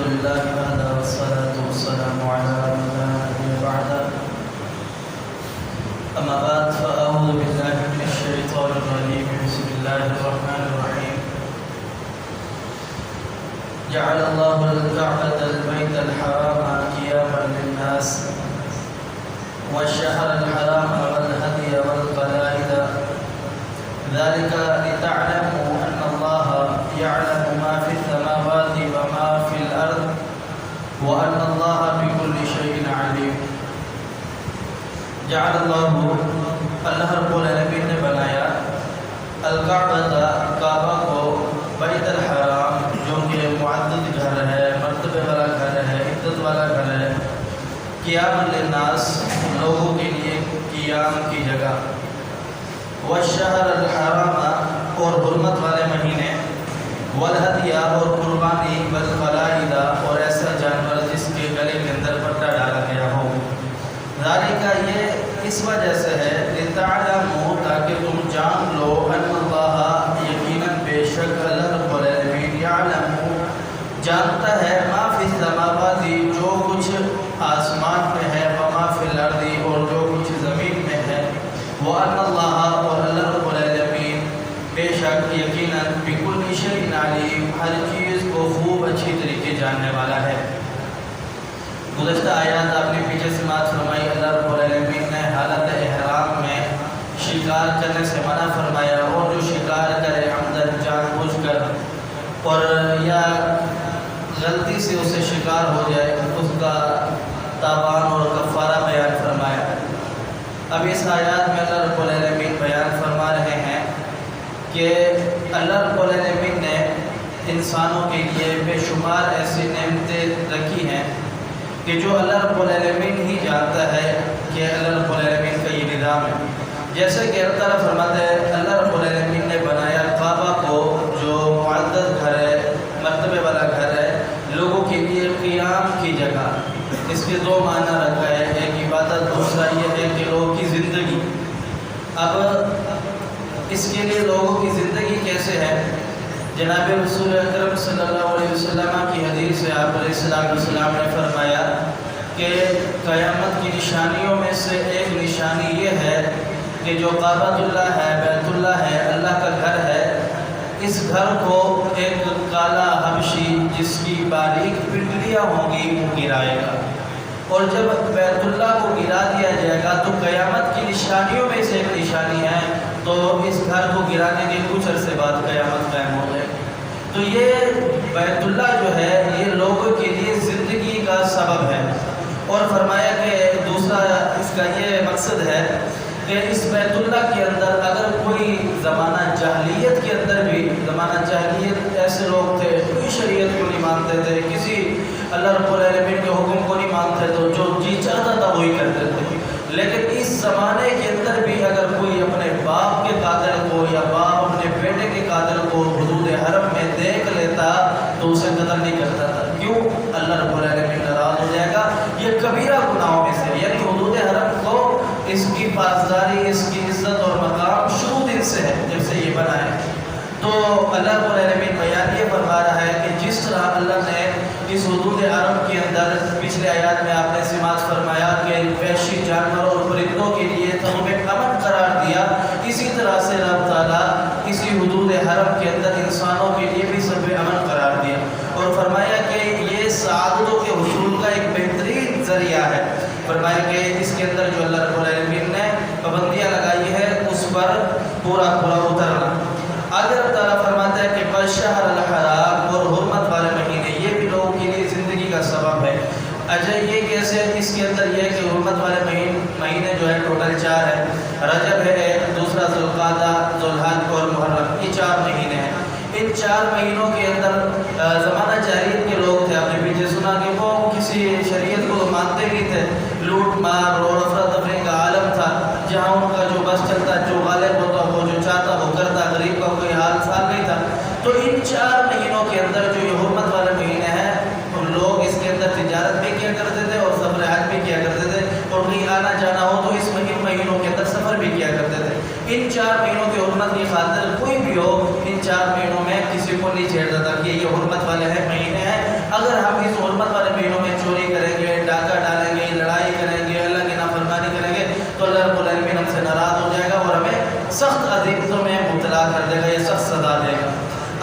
لله وحده والصلاة والسلام على من لا نبي بعده. أما بعد فأعوذ بالله من الشيطان الرجيم. بسم الله الرحمن الرحيم. جعل الله الكعبة البيت الحرام قياما للناس والشهر الحرام والهدي والقلائد ذلك لتعلموا أن الله يعلم ما في السماوات وما في الأرض وأن الله بكل شيء عليم. جعل اللہ رب العالمین نے بنایا الکعبہ کعبہ کو بیت الحرام جو کہ معدد گھر ہے، مرتبے والا گھر ہے، عزت والا گھر ہے، قیام للناس لوگوں کے لیے قیام کی جگہ، والشہر الحرام اور حرمت والے مہینے، والہدیہ اور قربانی، والقلائد اور ایسا جانور جس کے گلے کے اندر پٹا ڈالا گیا ہو. ذالکہ یہ اس وجہ سے ہے لتعلموا تاکہ تم جان لو ان اللہ یقیناً بے شک اللہ رب العالمین یعلم جانتا ہے ما فی السماوات جو کچھ آسمان میں ہے، وما فی الارض اور جو کچھ زمین میں ہے، وان اللہ اور اللہ رب العالمین بے شک یقیناً بکل شیء علیم ہر چیز کو خوب اچھی طریقے جاننے والا ہے. گزشتہ آیات آپ نے پیچھے سماعت فرمائی. اللہ رب العالمین نے حالت احرام میں شکار کرنے سے منع فرمایا، اور جو شکار کرے عمدن جان بوجھ کر اور یا غلطی سے اسے شکار ہو جائے اس کا تاوان اور کفارہ بیان فرمایا. اب اس آیات میں اللہ رب العالمین بیان فرما رہے ہیں کہ اللہ رب العالمین نے انسانوں کے لیے بے شمار ایسی نعمتیں رکھی ہیں کہ جو اللہ رب العالمین ہی جانتا ہے کہ اللہ رب العالمین کا یہ نظام ہے. جیسے کہ اللہ تعالیٰ فرماتا ہے اللہ رب العالمین نے بنایا کعبہ کو جو معزز گھر ہے، مرتبے والا گھر ہے، لوگوں کے لیے قیام کی جگہ. اس کے دو معنی رکھا ہے، ایک عبادت، دوسرا یہ ہے کہ لوگوں کی زندگی. اب اس کے لیے لوگوں کی زندگی کیسے ہے؟ جناب رسول اکرم صلی اللہ علیہ وسلم کی حدیث سے آپ علیہ السلام نے فرمایا کہ قیامت کی نشانیوں میں سے ایک نشانی یہ ہے کہ جو کعبۃ اللہ ہے، بیت اللہ ہے، اللہ کا گھر ہے، اس گھر کو ایک کالا حبشی جس کی باریک پنڈلیاں ہوں گی وہ گرائے گا. اور جب بیت اللہ کو گرا دیا جائے گا تو قیامت کی نشانیوں میں سے ایک نشانی ہے، تو اس گھر کو گرانے کے کچھ عرصے بعد قیامت قائم ہو جائے. تو یہ بیت اللہ جو ہے یہ لوگوں کے لیے زندگی کا سبب ہے. اور فرمایا کہ دوسرا اس کا یہ مقصد ہے کہ اس بیت اللہ کے اندر اگر کوئی زمانہ جاہلیت کے اندر بھی، زمانہ جاہلیت ایسے لوگ تھے کوئی شریعت کو نہیں مانتے تھے، کسی اللہ رب العالمین کے حکم کو نہیں مانتے تھے، جو جی چاہتا تھا وہی کرتے تھے. لیکن اس زمانے کے اندر بھی اگر کوئی اپنے باپ کے قاتل کو یا باپ اپنے بیٹے کے قاتل کو حدود حرم میں دیکھ لیتا تو اسے قتل نہیں کرتا تھا. کیوں؟ اللہ رب العالمین ناراض ہو جائے گا. یہ کبیرہ گناہوں میں سے، یعنی حدود حرم کو اس کی پاسداری، اس کی عزت اور مقام شروع دن سے ہے جب سے یہ بنا ہے. تو اللہ رب العالمین بیان یہ فرما رہا ہے کہ جس طرح اللہ نے اس حدود حرم کے اندر پچھلے آیات میں آپ نے سماعت فرمایا کہ وحشی جانوروں اور پرندوں کے لیے تمہیں امن قرار دیا، اسی طرح سے رب تعالیٰ اسی حدود حرم کے اندر انسانوں کے لیے بھی سب امن قرار دیا. اور فرمایا کہ یہ سعادتوں کے حصول کا ایک بہترین ذریعہ ہے. فرمایا کہ اس کے اندر جو اللہ رب العالمین نے پابندیاں لگائی ہے اس پر پورا اترنا. آگے رب تعالیٰ فرماتا ہے کہ والشہر الحرام اور حرمت والے مہینے یہ بھی لوگوں کے لیے زندگی کا سبب ہے. اچھا یہ کیسے؟ اس کے اندر یہ ہے کہ حرمت والے مہینے جو ہے ٹوٹل 4 ہیں. رجب ہے ایک، دوسرا ذوالقعدہ، ذوالحج اور محرم، یہ 4 مہینے ہیں. ان 4 مہینوں کے اندر زمانہ جاہلیت کے لوگ تھے، آپ نے پیچھے سنا کہ وہ کسی شریعت کو مانتے نہیں تھے، لوٹ مار اور افراتفری کا عالم تھا، جہاں ان کا جو بس چلتا، جو غالب ہوتا، وہ جو چاہتا وہ کرتا، غریب کا کوئی حال سال نہیں تھا. تو ان 4 مہینوں کے اندر جو یہ حرمت والے مہینے ہیں لوگ اس کے اندر تجارت بھی کیا کرتے تھے اور سفر حج بھی کیا کرتے تھے، اور کہیں آنا جانا ہو تو اس مہینوں کے اندر سفر بھی کیا کرتے تھے. ان 4 مہینوں کی حرمت کی خاطر کوئی بھی ہو ان 4 مہینوں میں کسی کو نہیں چھیڑتا تھا کہ یہ حرمت والے ہیں مہینے ہیں. اگر ہم اس جزا کر دے گا، یہ سخت سزا دے گا۔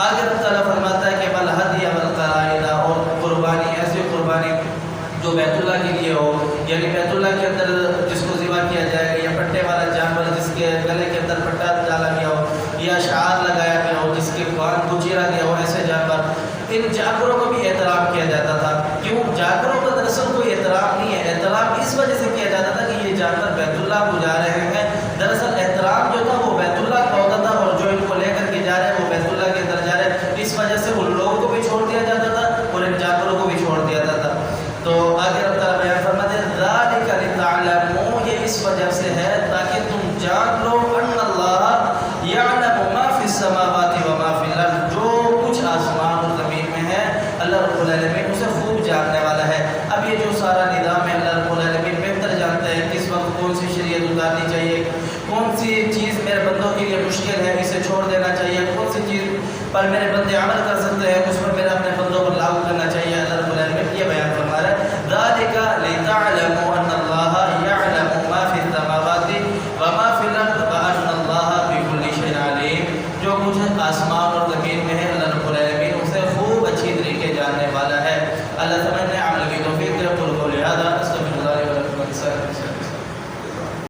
آگے اللہ تعالیٰ فرماتا ہے کہ بل ہدی والقلائد، اور قربانی ایسی قربانی جو بیت اللہ کے لیے ہو، یعنی بیت اللہ کے اندر جس کو ذبح کیا جائے گا، یا پٹے والا جانور جس کے گلے کے اندر پٹا ڈالا گیا ہو، یا شعار لگایا گیا ہو، جس کے کان کو چیرا گیا ہو، ایسے جانور، ان جانوروں کو بھی احترام کیا جاتا تھا۔ کیوں؟ جانوروں کا دراصل کوئی احترام نہیں ہے، احترام اس وجہ سے کیا جاتا تھا کہ یہ جانور بیت اللہ کو جا رہے ہیں۔ دراصل احترام جو تھا وہ بیت اللہ کا ہوتا تھا، اور جو ان کو لے کر کے جا رہے ہیں وہ بیت اللہ کے اندر جا رہے ہیں، اس وجہ سے ان لوگوں کو بھی چھوڑ دیا جاتا تھا اور ان جانوروں کو بھی چھوڑ دیا جاتا تھا۔ تو آگے رب تعالیٰ بیان فرماتے ہیں ذالک لتعلموا، یہ اس وجہ سے ہے تاکہ تم جان لو ان اللہ یعلم ما فی السماوات و ما فی الارض، جو کچھ آسمان اور زمین میں ہے اللہ رب العالمین اسے خوب جاننے والا ہے۔ اب یہ جو سارا نظام ہے اللہ رب العالمین بہتر جانتے ہیں کس وقت کون سی شریعت اتارنی چاہیے، کون سی چیز میرے بندوں کے لیے مشکل ہے اسے چھوڑ دینا چاہیے، کون سی چیز پر میرے بندے عمل کر سکتے ہیں اس پر میرے اپنے بندوں پر لاگو کرنا چاہیے۔ اللہ رب العالمین یہ بیان فرما رہا ہے ذالک لتعلموا ان اللہ یعلم ما فی السماوات وما فی الارض وان اللہ بکل شیء علیم، جو کچھ آسمان اور زمین میں ہے اللہ رب العالمین اسے خوب اچھی طریقے جاننے والا ہے۔ اللہ سمجھنے عمل کی توفیق